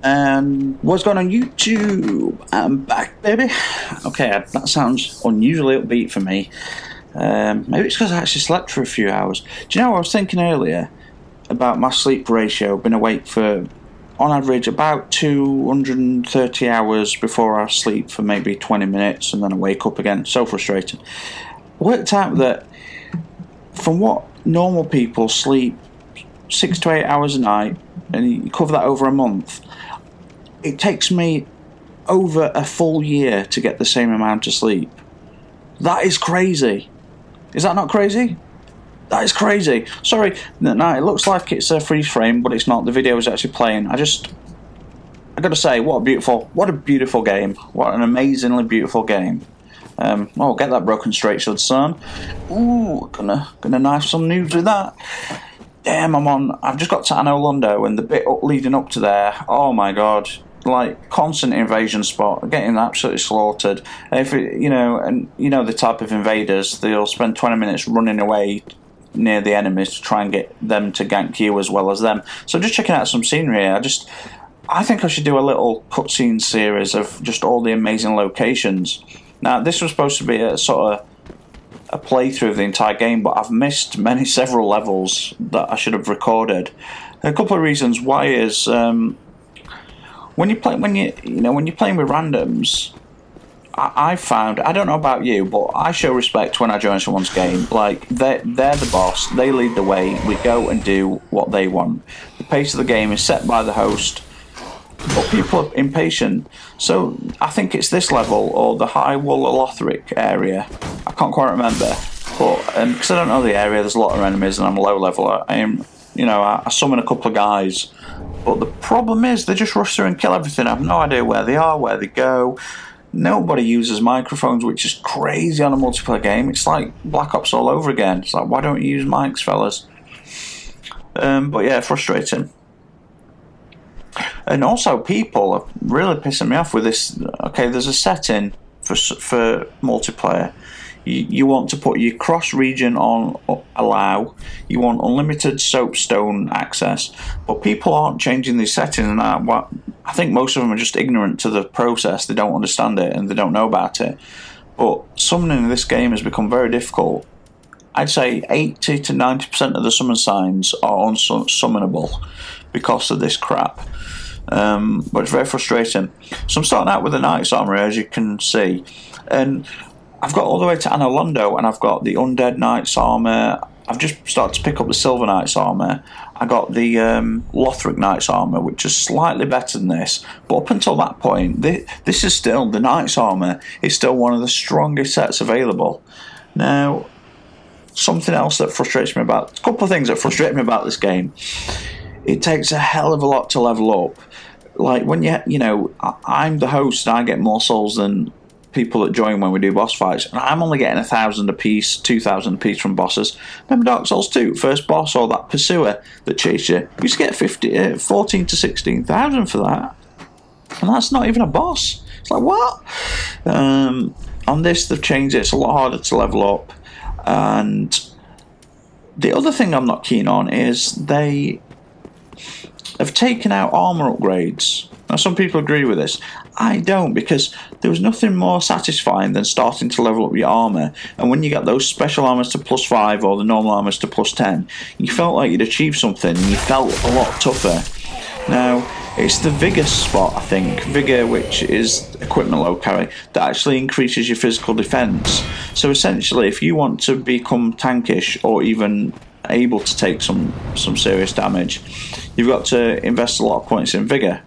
And what's going on YouTube? I'm back, baby. Okay, that sounds unusually upbeat for me. Maybe it's because I actually slept for a few hours. Do you know, I was thinking earlier about my sleep ratio. Been awake for, on average, about 230 hours before I sleep for maybe 20 minutes, and then I wake up again. So frustrating. Worked out that from what normal people sleep 6 to 8 hours a night, and you cover that over a month, it takes me over a full year to get the same amount of sleep. That is crazy. Is that not crazy? That is crazy. Sorry, no, it looks like it's a freeze frame, but it's not. The video is actually playing. I gotta say, what a beautiful game. What an amazingly beautiful game. Oh, get that broken straight, should son. Ooh, gonna knife some noobs with that. Damn, I've just got to Anno Lundo, and the bit leading up to there, oh my god, like constant invasion spot, getting absolutely slaughtered. If it, the type of invaders, they'll spend 20 minutes running away near the enemies to try and get them to gank you as well as them. So just checking out some scenery here. I think I should do a little cutscene series of just all the amazing locations. Now, this was supposed to be a sort of a playthrough of the entire game, but I've missed several levels that I should have recorded. A couple of reasons why is when you're playing with randoms, I found, I don't know about you, but I show respect when I join someone's game. Like, they're the boss, they lead the way, we go and do what they want. The pace of the game is set by the host, but people are impatient. So I think it's this level or the High Wall Lothric area. I can't quite remember, but because I don't know the area, there's a lot of enemies and I'm a low level. I summon a couple of guys, but the problem is they just rush through and kill everything. I have no idea where they are, where they go. Nobody uses microphones, which is crazy on a multiplayer game. It's like Black Ops all over again. It's like, why don't you use mics, fellas? But yeah, frustrating. And also, people are really pissing me off with this. Okay, there's a setting for multiplayer. You want to put your cross-region on allow. You want unlimited soapstone access. But people aren't changing these settings. And I think most of them are just ignorant to the process. They don't understand it and they don't know about it. But summoning in this game has become very difficult. I'd say 80 to 90% of the summon signs are unsummonable because of this crap. But it's very frustrating. So I'm starting out with the Knight's Armour, as you can see. And I've got all the way to Anno Lundo, and I've got the Undead Knight's Armour. I've just started to pick up the Silver Knight's Armour. I got the Lothric Knight's Armour, which is slightly better than this. But up until that point, this is still, the Knight's Armour is still one of the strongest sets available. Now, something else that frustrates me about, a couple of things that frustrate me about this game. It takes a hell of a lot to level up. Like when I'm the host and I get more souls than people that join when we do boss fights, and I'm only getting 1,000 apiece, 2,000 apiece from bosses. Remember Dark Souls 2, first boss or that pursuer that chased you, you used to get 14 to 16,000 for that, and that's not even a boss. It's like, what? On this they've changed it. It's a lot harder to level up, and the other thing I'm not keen on is they have taken out armour upgrades. Now, some people agree with this. I don't, because there was nothing more satisfying than starting to level up your armour, and when you get those special armours to +5 or the normal armours to +10, you felt like you'd achieved something and you felt a lot tougher. Now, it's the Vigour spot, I think, Vigour, which is equipment low carry, that actually increases your physical defence. So essentially, if you want to become tankish or even able to take some serious damage, you've got to invest a lot of points in Vigour,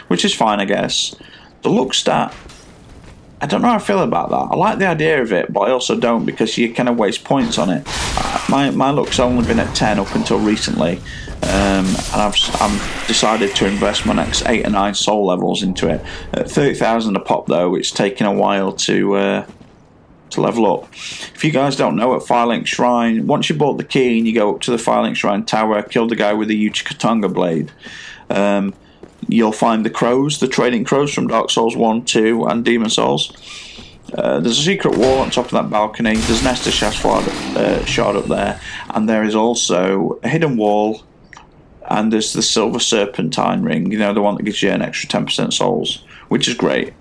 which is fine, I guess. The look stat, I don't know how I feel about that. I like the idea of it, but I also don't, because you kind of waste points on it. My look's only been at 10 up until recently, and I've decided to invest my next 8 or 9 soul levels into it. At 30,000 a pop, though, it's taken a while to level up. If you guys don't know, at Firelink Shrine, once you bought the key and you go up to the Firelink Shrine Tower, kill the guy with the Uchikatonga blade, you'll find the crows, the trading crows from Dark Souls 1, 2 and Demon Souls. There's a secret wall on top of that balcony, there's an Estus shard up there, and there is also a hidden wall and there's the Silver Serpentine ring, the one that gives you an extra 10% souls, which is great.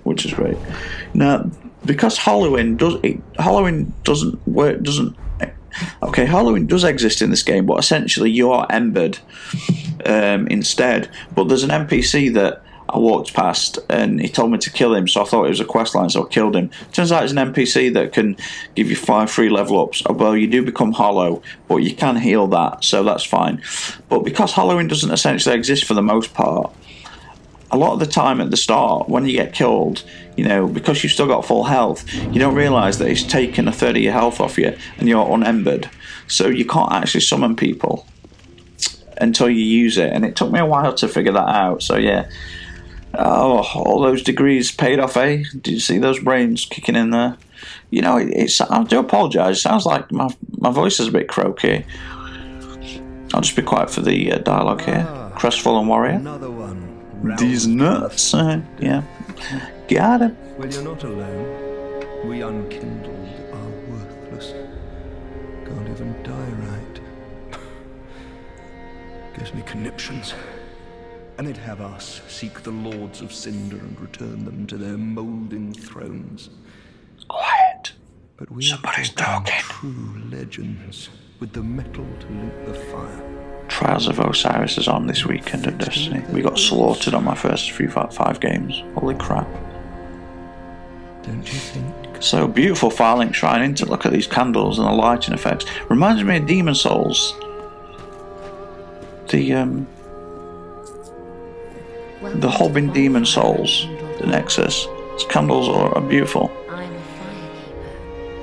Now, because Halloween doesn't work. Okay, Halloween does exist in this game, but essentially you are embered instead. But there's an NPC that I walked past and he told me to kill him, so I thought it was a quest line, so I killed him. Turns out it's an NPC that can give you 5 free level ups. Well, you do become hollow, but you can heal that, so that's fine. But because Halloween doesn't essentially exist for the most part, a lot of the time at the start, when you get killed, because you've still got full health, you don't realise that it's taken a third of your health off you and you're unembered. So you can't actually summon people until you use it. And it took me a while to figure that out. So yeah. Oh, all those degrees paid off, eh? Did you see those brains kicking in there? I do apologise. It sounds like my voice is a bit croaky. I'll just be quiet for the dialogue here. Crestfallen warrior. Another one. These nuts. Yeah. Got him. Well, you're not alone. We unkindled are worthless. Can't even die right. Gives me conniptions. And they'd have us seek the lords of Cinder and return them to their moulding thrones. Quiet. But we Somebody's are talking. True legends with the metal to lit the fire. Trials of Osiris is on this weekend at Destiny. We got slaughtered on my first 5 games. Holy crap. Don't you think? So beautiful Firelink Shrine, into look at these candles and the lighting effects. Reminds me of Demon Souls. The hub in Demon Souls, the Nexus. These candles are beautiful.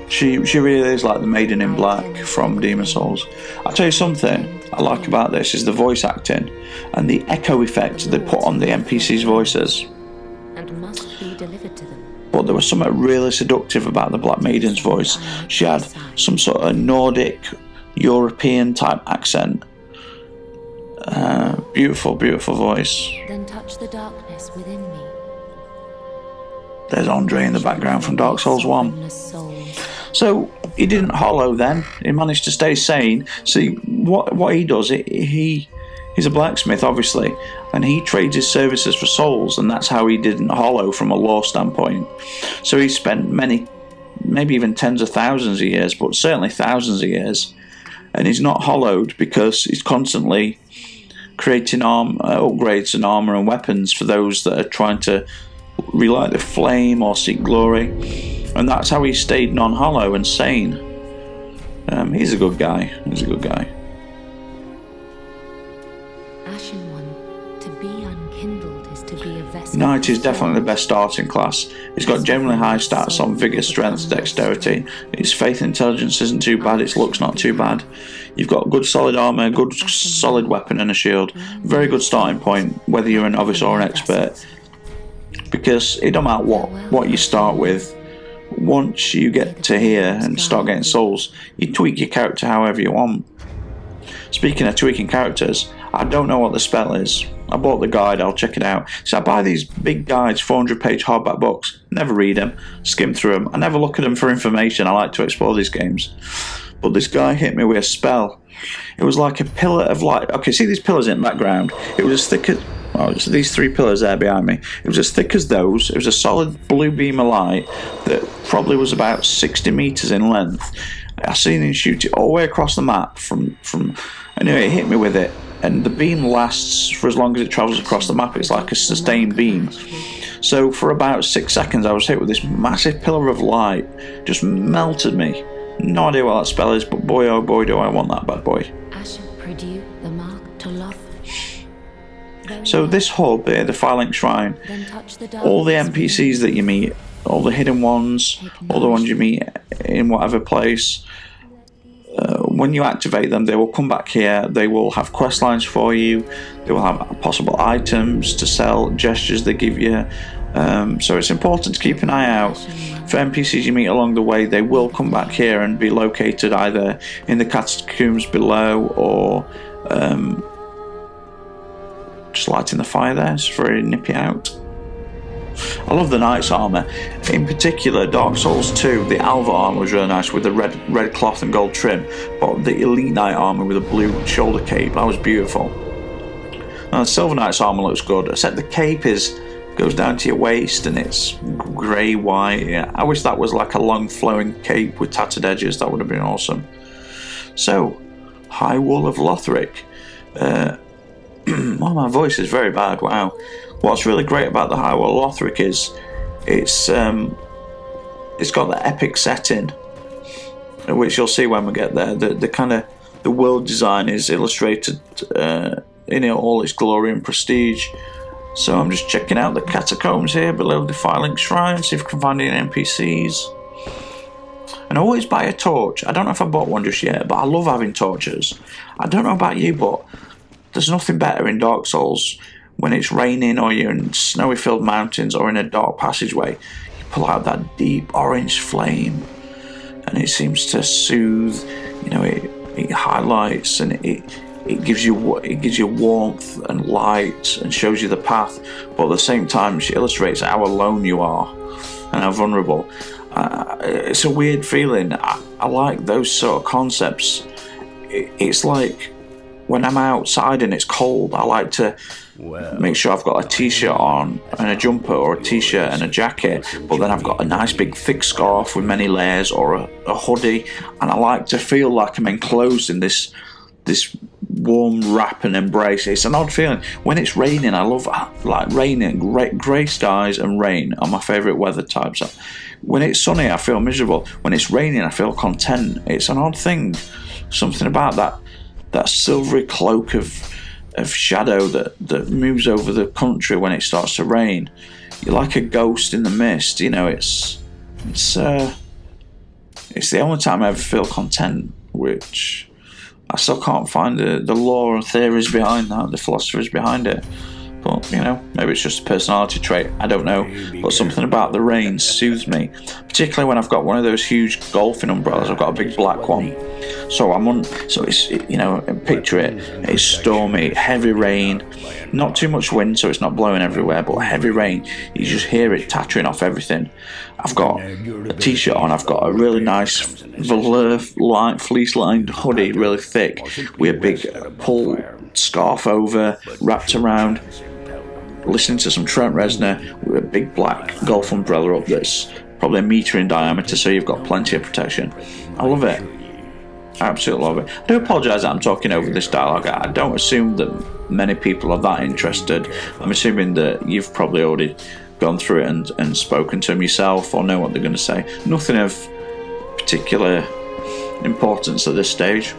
She really is like the Maiden in Black from Demon Souls. I'll tell you something I like about this is the voice acting and the echo effect they put on the NPCs' voices. And must be delivered to them. But there was something really seductive about the Black Maiden's voice. She had some sort of Nordic, European type accent. Beautiful voice. Then touch the darkness within me. There's Andre in the background from Dark Souls 1. So he didn't hollow then. He managed to stay sane. See, what he does, he's a blacksmith, obviously, and he trades his services for souls, and that's how he didn't hollow from a lore standpoint. So he spent many, maybe even tens of thousands of years, but certainly thousands of years, and he's not hollowed because he's constantly creating upgrades and armor and weapons for those that are trying to relight the flame or seek glory. And that's how he stayed non-hollow and sane. He's a good guy. Ashen One, to be unkindled is to be a vessel. Knight is definitely the best starting class. He's got generally high stats on Vigour, Strength, Dexterity. His Faith and Intelligence isn't too bad, its Looks not too bad. You've got good solid armour, good solid weapon and a shield. Very good starting point, whether you're a novice or an expert. Because it don't matter what you start with. Once you get to here and start getting souls, you tweak your character however you want. Speaking of tweaking characters, I don't know what the spell is. I bought the guide, I'll check it out. So I buy these big guides, 400-page hardback books, never read them, skim through them. I never look at them for information, I like to explore these games. But this guy hit me with a spell. It was like a pillar of light. Okay, see these pillars in the background? It was as thick as... Oh, it's these 3 pillars there behind me. It was as thick as those. It was a solid blue beam of light that probably was about 60 metres in length. I seen him shoot it all the way across the map from anyway, it hit me with it. And the beam lasts for as long as it travels across the map. It's like a sustained beam. So for about 6 seconds I was hit with this massive pillar of light. Just melted me. No idea what that spell is, but boy oh boy do I want that bad boy. So this hub here, the Firelink Shrine, all the NPCs that you meet, all the hidden ones, all the ones you meet in whatever place, when you activate them, they will come back here, they will have quest lines for you, they will have possible items to sell, gestures they give you. So it's important to keep an eye out for NPCs you meet along the way. They will come back here and be located either in the catacombs below or just lighting the fire there. It's very nippy out. I love the knight's armour. In particular, Dark Souls 2, the Alva armour was really nice with the red cloth and gold trim, but the Elite Knight armour with a blue shoulder cape, that was beautiful. Now, the Silver Knight's armour looks good, except the cape goes down to your waist and it's grey white. Yeah, I wish that was like a long flowing cape with tattered edges. That would have been awesome. So, High Wall of Lothric. Well, my voice is very bad. Wow. What's really great about the High Wall of Lothric is it's got the epic setting, which you'll see when we get there. The world design is illustrated in all its glory and prestige. So I'm just checking out the catacombs here below the Defiling Shrine, see if I can find any NPCs. And always buy a torch. I don't know if I bought one just yet, but I love having torches. I don't know about you, but there's nothing better in Dark Souls when it's raining or you're in snowy filled mountains or in a dark passageway. You pull out that deep orange flame and it seems to soothe, it highlights and it gives you warmth and light and shows you the path, but at the same time she illustrates how alone you are and how vulnerable. It's a weird feeling. I like those sort of concepts. It's like when I'm outside and it's cold, I like to make sure I've got a t-shirt on and a jumper, or a t-shirt and a jacket, but then I've got a nice big thick scarf with many layers, or a hoodie, and I like to feel like I'm enclosed in this warm wrap and embrace. It's an odd feeling. When it's raining, I love like raining. Grey skies and rain are my favourite weather types. When it's sunny, I feel miserable. When it's raining, I feel content. It's an odd thing. Something about that silvery cloak of shadow that moves over the country when it starts to rain. You're like a ghost in the mist. It's the only time I ever feel content, which I still can't find the law and theories behind that, the philosophers behind it. But, maybe it's just a personality trait, I don't know. But something about the rain soothes me, particularly when I've got one of those huge golfing umbrellas. I've got a big black one. So it's, picture it, it's stormy, heavy rain, not too much wind so it's not blowing everywhere, but heavy rain, you just hear it tattering off everything. I've got a t-shirt on, I've got a really nice velour fleece-lined hoodie, really thick, with a big pull scarf over, wrapped around, listening to some Trent Reznor with a big black golf umbrella up that's probably a metre in diameter, so you've got plenty of protection. I love it. I absolutely love it. I do apologise that I'm talking over this dialogue. I don't assume that many people are that interested. I'm assuming that you've probably already gone through it and spoken to them yourself or know what they're going to say. Nothing of particular importance at this stage.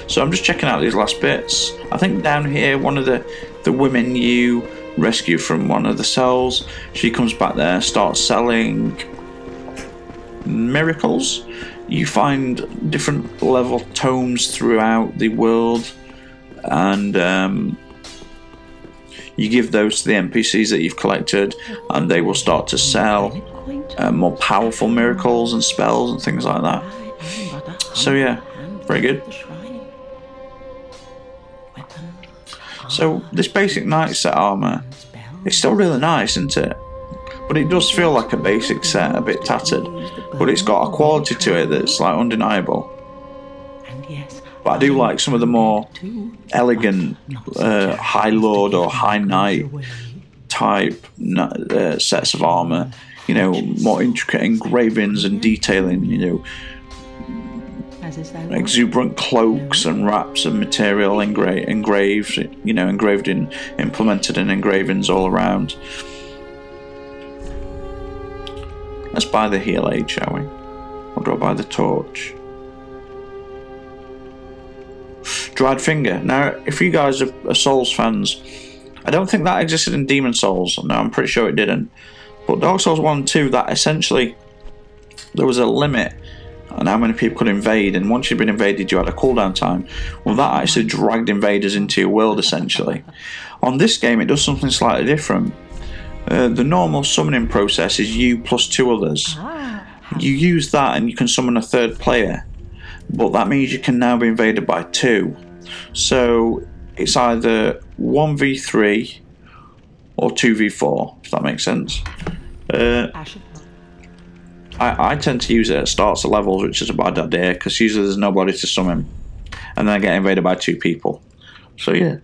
So I'm just checking out these last bits. I think down here, one of the women you rescue from one of the cells, she comes back there, starts selling miracles. You find different level tomes throughout the world, and you give those to the NPCs that you've collected, and they will start to sell more powerful miracles and spells and things like that. So yeah, very good. So this basic knight set armour, it's still really nice, isn't it? But it does feel like a basic set, a bit tattered. But it's got a quality to it that's like undeniable. But I do like some of the more elegant High Lord or High Knight type sets of armour. More intricate engravings and detailing, exuberant cloaks and wraps of material engraved in, implemented in engravings all around. Let's buy the Heal Aid, shall we? Or do I buy the torch? Dried Finger. Now, if you guys are Souls fans, I don't think that existed in Demon Souls. No, I'm pretty sure it didn't. But Dark Souls 1 and 2, that essentially, there was a limit on how many people could invade, and once you'd been invaded you had a cooldown time. Well, that actually dragged invaders into your world essentially. On this game it does something slightly different. The normal summoning process is you plus 2 others. You use that and you can summon a third player, but that means you can now be invaded by 2. So it's either 1v3 or 2v4, if that makes sense. I tend to use it at starts of levels, which is a bad idea because usually there's nobody to summon, and then I get invaded by 2 people. So yeah.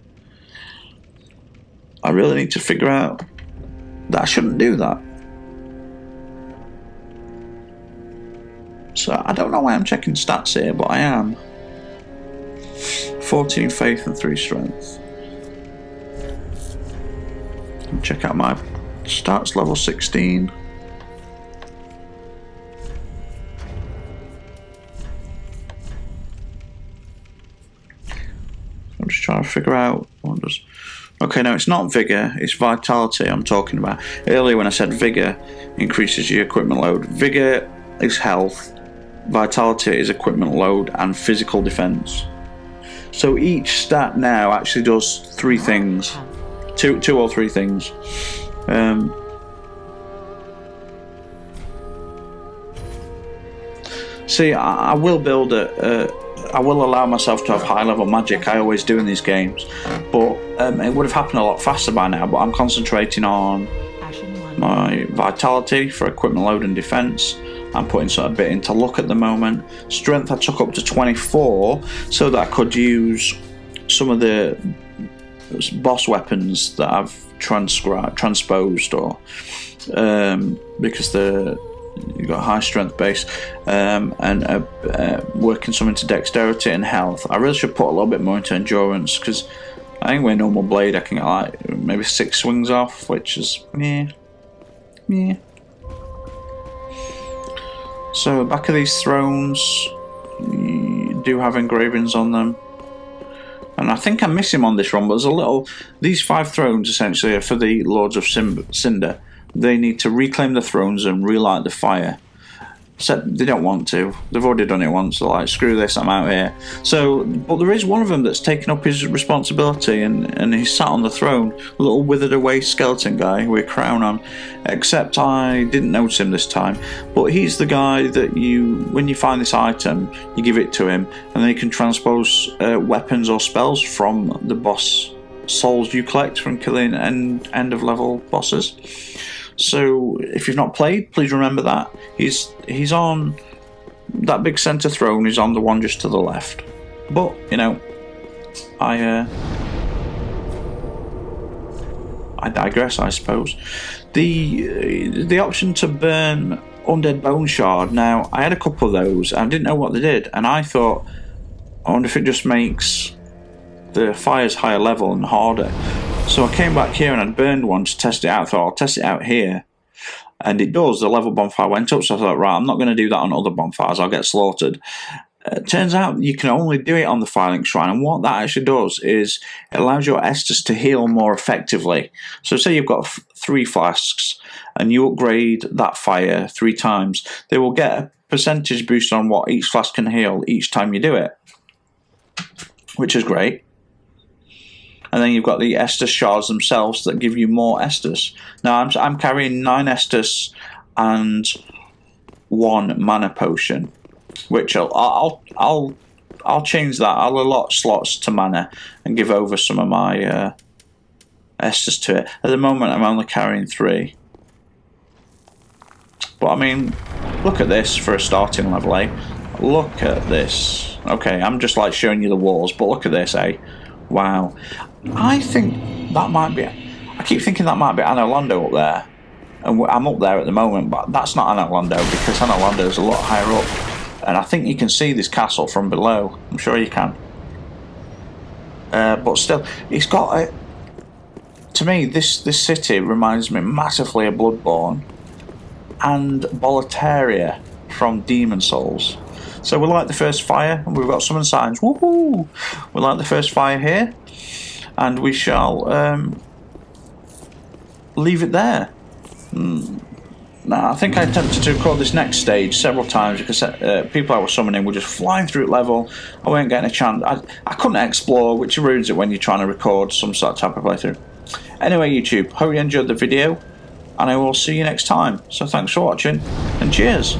I really need to figure out that I shouldn't do that. So I don't know why I'm checking stats here, but I am. 14 faith and 3 strength. Check out my stats, level 16. I'm just trying to figure out what does. Okay, no, it's not vigor, it's vitality I'm talking about. Earlier when I said vigor increases your equipment load. Vigor is health, vitality is equipment load, and physical defense. So each stat now actually does 3 things. Two or 3 things. See, I will build I will allow myself to have high level magic. I always do in these games, but it would have happened a lot faster by now. But I'm concentrating on my vitality for equipment load and defense. I'm putting sort of a bit into luck at the moment. Strength I took up to 24 so that I could use some of the boss weapons that I've transposed, or because you've got a high strength base, and working some into dexterity and health. I really should put a little bit more into endurance, because I think with a normal blade I can get like maybe 6 swings off, which is yeah. So back of these thrones do have engravings on them, and I think I'm missing on this one, but there's a little. These 5 thrones essentially are for the Lords of Cinder. They need to reclaim the thrones and relight the fire. Except they don't want to. They've already done it once. They're like, screw this, I'm out here. So, but there is one of them that's taken up his responsibility, and he's sat on the throne. A little withered away skeleton guy with a crown on. Except I didn't notice him this time. But he's the guy that when you find this item, you give it to him, and then he can transpose weapons or spells from the boss souls you collect from killing end of level bosses. So if you've not played, please remember that. He's on that big centre throne, he's on the one just to the left. But, you know, I digress, I suppose. The option to burn Undead Bone Shard, now, I had a couple of those, and I didn't know what they did, and I thought, I wonder if it just makes the fires higher level and harder. So I came back here and I'd burned one to test it out. I thought, I'll test it out here. And it does. The level bonfire went up. So I thought, right, I'm not going to do that on other bonfires. I'll get slaughtered. Turns out you can only do it on the Firelink Shrine. And what that actually does is it allows your Estus to heal more effectively. So say you've got 3 flasks and you upgrade that fire 3 times. They will get a percentage boost on what each flask can heal each time you do it. Which is great. And then you've got the Estus shards themselves that give you more Estus. Now I'm carrying 9 Estus and 1 mana potion, which I'll change that. I'll allot slots to mana and give over some of my Estus to it. At the moment, I'm only carrying 3. But I mean, look at this for a starting level, eh? Look at this. Okay, I'm just like showing you the walls, but look at this, eh? Wow. I think that might be... I keep thinking that might be Anno Londo up there. And I'm up there at the moment, but that's not Anno Londo, because Anno Londo is a lot higher up. And I think you can see this castle from below. I'm sure you can. But still, it's got a... To me, this city reminds me massively of Bloodborne and Boletaria from Demon Souls. So we light the first fire, and we've got summon signs. Woohoo! We light the first fire here, and we shall leave it there. Now, I think I attempted to record this next stage several times because people I was summoning were just flying through it level. I weren't getting a chance. I couldn't explore, which ruins it when you're trying to record some sort of type of playthrough. Anyway, YouTube, hope you enjoyed the video, and I will see you next time. So thanks for watching, and cheers!